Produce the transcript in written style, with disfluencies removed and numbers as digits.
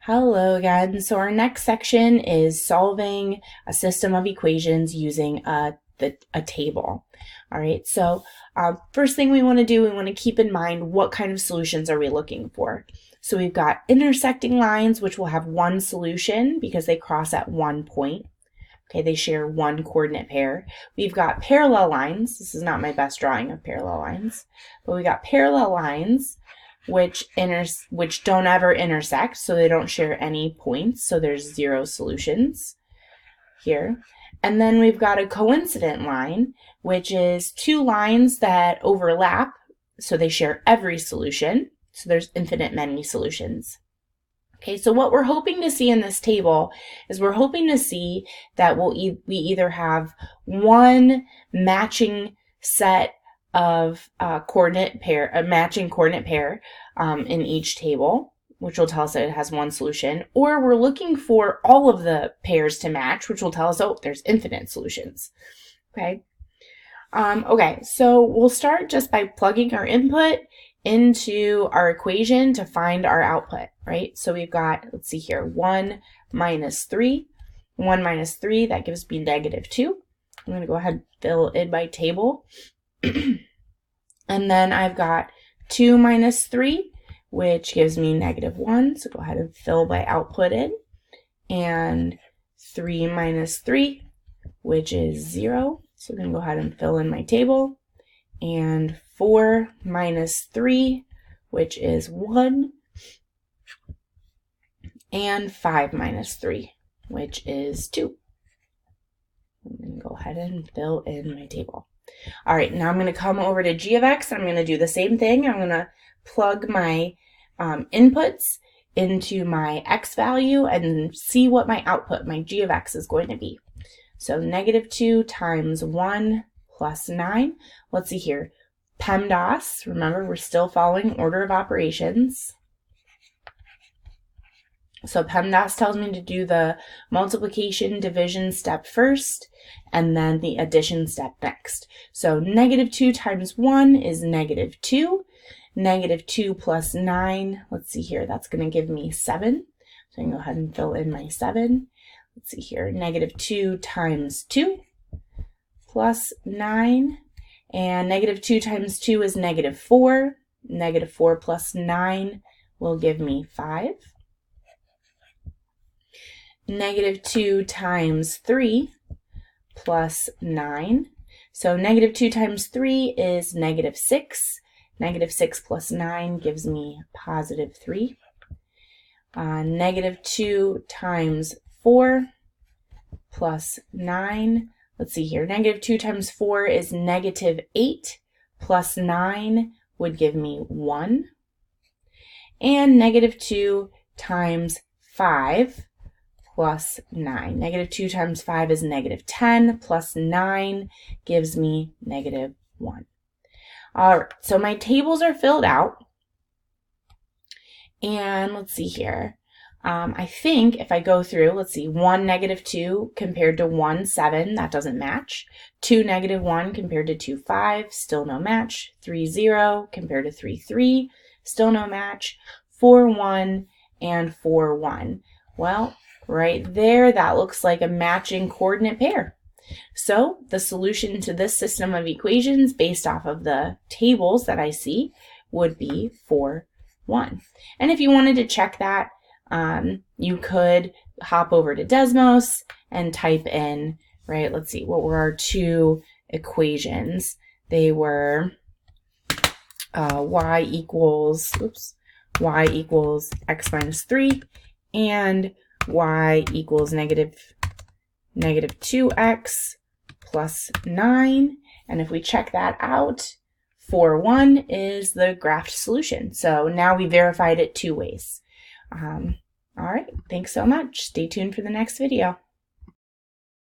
Hello again. So our next section is solving a system of equations using a table. All right, so first thing we want to do, we want to keep in mind what kind of solutions are we looking for. So we've got intersecting lines, which will have one solution because they cross at one point. Okay, they share one coordinate pair. We've got parallel lines. This is not my best drawing of parallel lines, but we got parallel lines which don't ever intersect, so they don't share any points, so there's zero solutions here. And then we've got a coincident line, which is two lines that overlap, so they share every solution, so there's infinite many solutions. Okay, so what we're hoping to see in this table is we're hoping to see that we either have one matching set of matching coordinate pair in each table, which will tell us that it has one solution, or we're looking for all of the pairs to match, which will tell us, oh, there's infinite solutions. Okay. Okay, so we'll start just by plugging our input into our equation to find our output, right? So we've got, let's see here, 1 minus 3. 1 minus 3, that gives me negative 2. I'm going to go ahead and fill in my table. And then I've got 2 minus 3, which gives me negative 1. So go ahead and fill my output in. And 3 minus 3, which is 0. So I'm going to go ahead and fill in my table. And 4 minus 3, which is 1. And 5 minus 3, which is 2. I'm going to go ahead and fill in my table. All right, now I'm going to come over to g of x, and I'm going to do the same thing. I'm going to plug my inputs into my x value and see what my output, my g of x, is going to be. So negative 2 times 1 plus 9. Let's see here. PEMDAS, remember we're still following order of operations. So PEMDAS tells me to do the multiplication division step first and then the addition step next. So negative 2 times 1 is negative 2. Negative 2 plus 9, let's see here, that's going to give me 7. So I can go ahead and fill in my 7. Let's see here, negative 2 times 2 plus 9. And negative 2 times 2 is negative 4. Negative 4 plus 9 will give me 5. Negative 2 times 3 plus 9. So negative 2 times 3 is negative 6. Negative 6 plus 9 gives me positive 3. Negative 2 times 4 plus 9. Let's see here. Negative 2 times 4 is negative 8 plus 9 would give me 1. And negative 2 times 5 plus 9. Negative 2 times 5 is negative 10 plus 9 gives me negative 1. All right, so my tables are filled out. And let's see here. I think if I go through, let's see, 1, negative 2 compared to 1, 7, that doesn't match. 2, negative 1 compared to 2, 5, still no match. 3, 0 compared to 3, 3, still no match. 4, 1, and 4, 1. Well, right there, that looks like a matching coordinate pair. So the solution to this system of equations based off of the tables that I see would be 4, 1. And if you wanted to check that, you could hop over to Desmos and type in, right, let's see, what were our two equations? They were y equals x minus 3 and y equals negative 2x plus 9. And if we check that out, 4, 1 is the graphed solution. So now we verified it two ways. All right, thanks so much. Stay tuned for the next video.